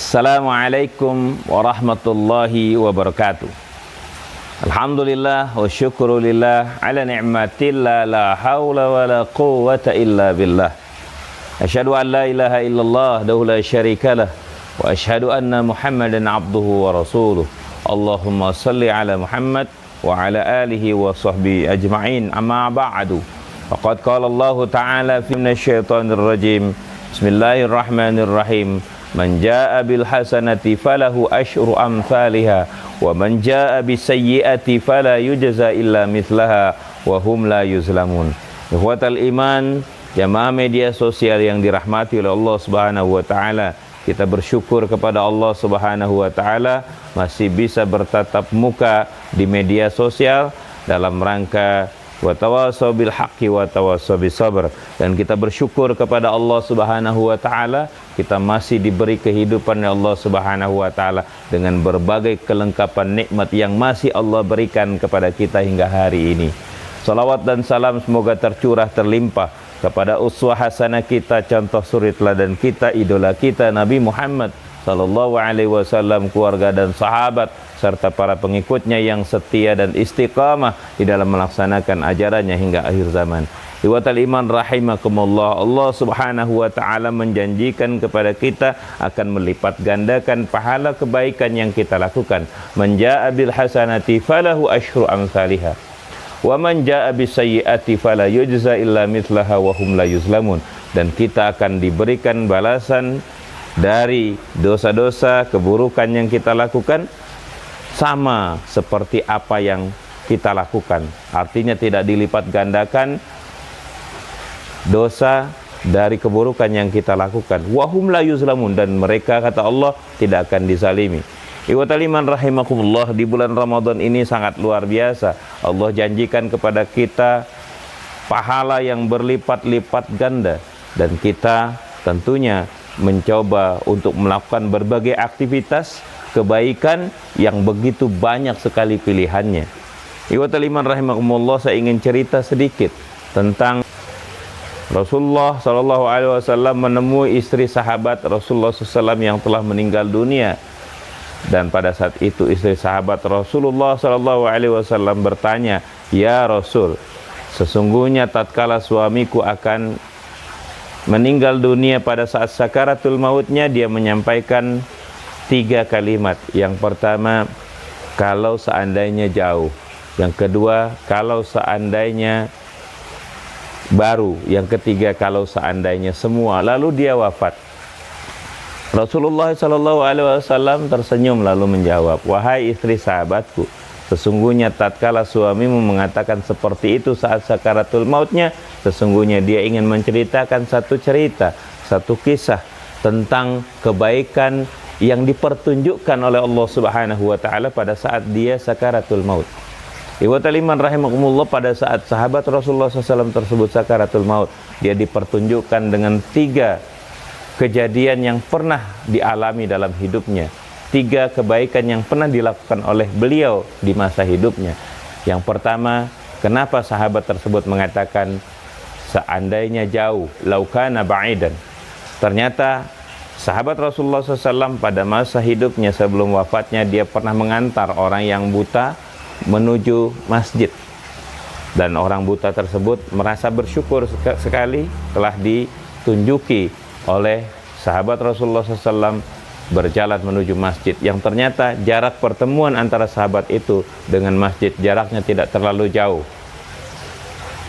Assalamualaikum warahmatullahi wabarakatuh. Alhamdulillah wa syukurulillah ala ni'matillah la hawla wa la quwwata illa billah. Asyhadu an la ilaha illallah dahu la syarikalah wa asyhadu anna Muhammadan abduhu wa rasuluh. Allahumma salli ala Muhammad wa ala alihi wa sahbihi ajma'in, amma ba'du. Faqad qala Allah ta'ala fi minasyaitonir rajim. Bismillahirrahmanirrahim. Man jaa'a bil hasanati falahu asyru amsalha wa man jaa'a bis sayyi'ati fala yujza illa mithlaha wa hum la yuzlamun. Ikhwatal iman, jamaah media sosial yang dirahmati oleh Allah Subhanahu wa taala, kita bersyukur kepada Allah Subhanahu wa taala masih bisa bertatap muka di media sosial dalam rangka wa tawassaw bil haqqi wa tawassaw bis sabr, dan kita bersyukur kepada Allah Subhanahu wa taala kita masih diberi kehidupan oleh Allah Subhanahu wa taala dengan berbagai kelengkapan nikmat yang masih Allah berikan kepada kita hingga hari ini. Salawat dan salam semoga tercurah terlimpah kepada uswah hasanah kita, contoh suri teladan kita, idola kita Nabi Muhammad sallallahu alaihi wasallam, keluarga dan sahabat serta para pengikutnya yang setia dan istiqamah di dalam melaksanakan ajarannya hingga akhir zaman. Ikhwatal iman rahimakumullah, Allah Subhanahu wa taala menjanjikan kepada kita akan melipat gandakan pahala kebaikan yang kita lakukan. Man jaa'a bil hasanati falahu asyru amsalha wa man jaa'a bis sayyi'ati fala yujza illa mithlaha wa hum la yuzlamun. Dan kita akan diberikan balasan dari dosa-dosa keburukan yang kita lakukan sama seperti apa yang kita lakukan. Artinya tidak dilipat gandakan dosa dari keburukan yang kita lakukan. Wahum la yuzlamun, dan mereka, kata Allah, tidak akan dizalimi. Ikhwatal iman rahimakumullah, di bulan Ramadan ini sangat luar biasa. Allah janjikan kepada kita pahala yang berlipat-lipat ganda, dan kita tentunya mencoba untuk melakukan berbagai aktivitas kebaikan yang begitu banyak sekali pilihannya. Ikhwatal iman rahimakumullah, saya ingin cerita sedikit tentang Rasulullah sallallahu alaihi wasallam menemui istri sahabat Rasulullah SAW yang telah meninggal dunia. Dan pada saat itu istri sahabat Rasulullah sallallahu alaihi wasallam bertanya, "Ya Rasul, sesungguhnya tatkala suamiku akan meninggal dunia pada saat sakaratul mautnya, dia menyampaikan 3 kalimat. Yang pertama, kalau seandainya jauh. Yang kedua, kalau seandainya baru. Yang ketiga, kalau seandainya semua. Lalu dia wafat." Rasulullah sallallahu alaihi wasallam tersenyum lalu menjawab, "Wahai istri sahabatku, sesungguhnya tatkala suamimu mengatakan seperti itu saat sakaratul mautnya, sesungguhnya dia ingin menceritakan satu cerita, satu kisah tentang kebaikan yang dipertunjukkan oleh Allah Subhanahu wa taala pada saat dia sakaratul maut." Ikhwatal iman rahimakumullah, pada saat sahabat Rasulullah SAW tersebut sakaratul maut, dia dipertunjukkan dengan 3 kejadian yang pernah dialami dalam hidupnya, 3 kebaikan yang pernah dilakukan oleh beliau di masa hidupnya. Yang pertama, kenapa sahabat tersebut mengatakan seandainya jauh, laukana ba'idan. Ternyata sahabat Rasulullah SAW pada masa hidupnya sebelum wafatnya, dia pernah mengantar orang yang buta menuju masjid, dan orang buta tersebut merasa bersyukur sekali telah ditunjuki oleh sahabat Rasulullah SAW berjalan menuju masjid, yang ternyata jarak pertemuan antara sahabat itu dengan masjid jaraknya tidak terlalu jauh,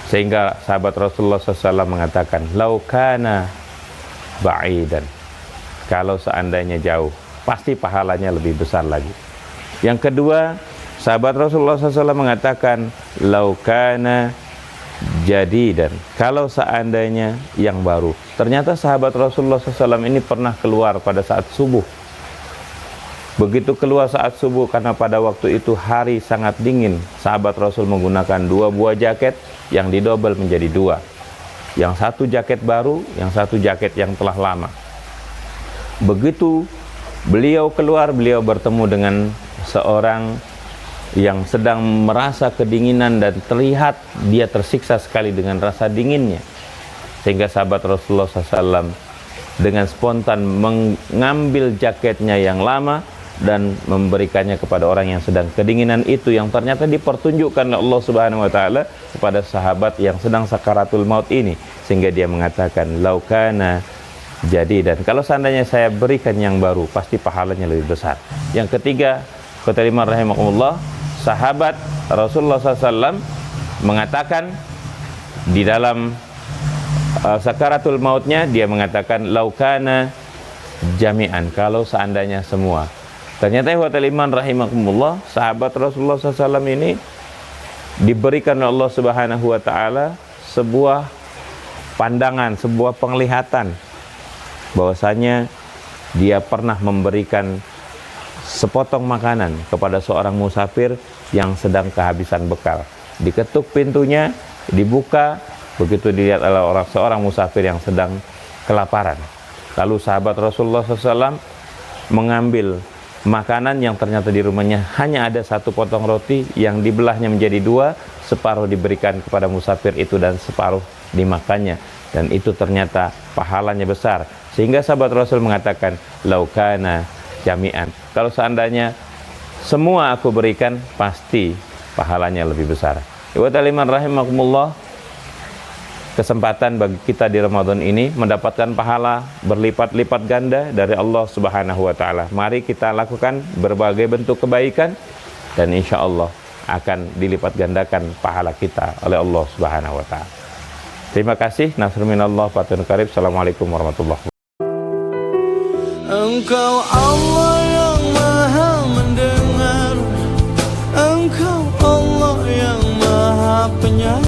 sehingga sahabat Rasulullah SAW mengatakan laukana ba'idan, kalau seandainya jauh pasti pahalanya lebih besar lagi. Yang kedua, sahabat Rasulullah SAW mengatakan laukana jadidan, kalau seandainya yang baru. Ternyata sahabat Rasulullah SAW ini pernah keluar pada saat subuh. Begitu keluar saat subuh, karena pada waktu itu hari sangat dingin, sahabat Rasul menggunakan 2 buah jaket yang didobel menjadi 2. Yang satu jaket baru, yang satu jaket yang telah lama. Begitu beliau keluar, beliau bertemu dengan seorang yang sedang merasa kedinginan, dan terlihat dia tersiksa sekali dengan rasa dinginnya, sehingga sahabat Rasulullah SAW dengan spontan mengambil jaketnya yang lama dan memberikannya kepada orang yang sedang kedinginan itu, yang ternyata dipertunjukkan oleh Allah Subhanahu wa taala kepada sahabat yang sedang sakaratul maut ini, sehingga dia mengatakan laukana jadi, dan kalau seandainya saya berikan yang baru pasti pahalanya lebih besar. Yang ketiga, kata Imam rahimahullah, sahabat Rasulullah SAW mengatakan di dalam sakaratul mautnya, dia mengatakan laukana jami'an, kalau seandainya semua. Ternyata ikhwatal iman rahimakumullah, sahabat Rasulullah SAW ini diberikan oleh Allah Subhanahu wa taala sebuah pandangan, sebuah penglihatan bahwasanya dia pernah memberikan sepotong makanan kepada seorang musafir yang sedang kehabisan bekal. Diketuk pintunya, dibuka, begitu dilihat oleh seorang musafir yang sedang kelaparan. Lalu sahabat Rasulullah SAW mengambil makanan yang ternyata di rumahnya hanya ada satu potong roti yang dibelahnya menjadi dua, separuh diberikan kepada musafir itu dan separuh dimakannya, dan itu ternyata pahalanya besar, sehingga sahabat Rasul mengatakan laukana jami'an, kalau seandainya semua aku berikan pasti pahalanya lebih besar. Ikhwatal iman rahimakumullah, kesempatan bagi kita di Ramadan ini mendapatkan pahala berlipat-lipat ganda dari Allah Subhanahu wa taala. Mari kita lakukan berbagai bentuk kebaikan dan insya Allah akan dilipat gandakan pahala kita oleh Allah Subhanahu wa taala. Terima kasih. Nasrul minallah, fatun qarib. Assalamualaikum warahmatullahi wabarakatuh. Engkau Allah yang maha mendengar, Engkau Allah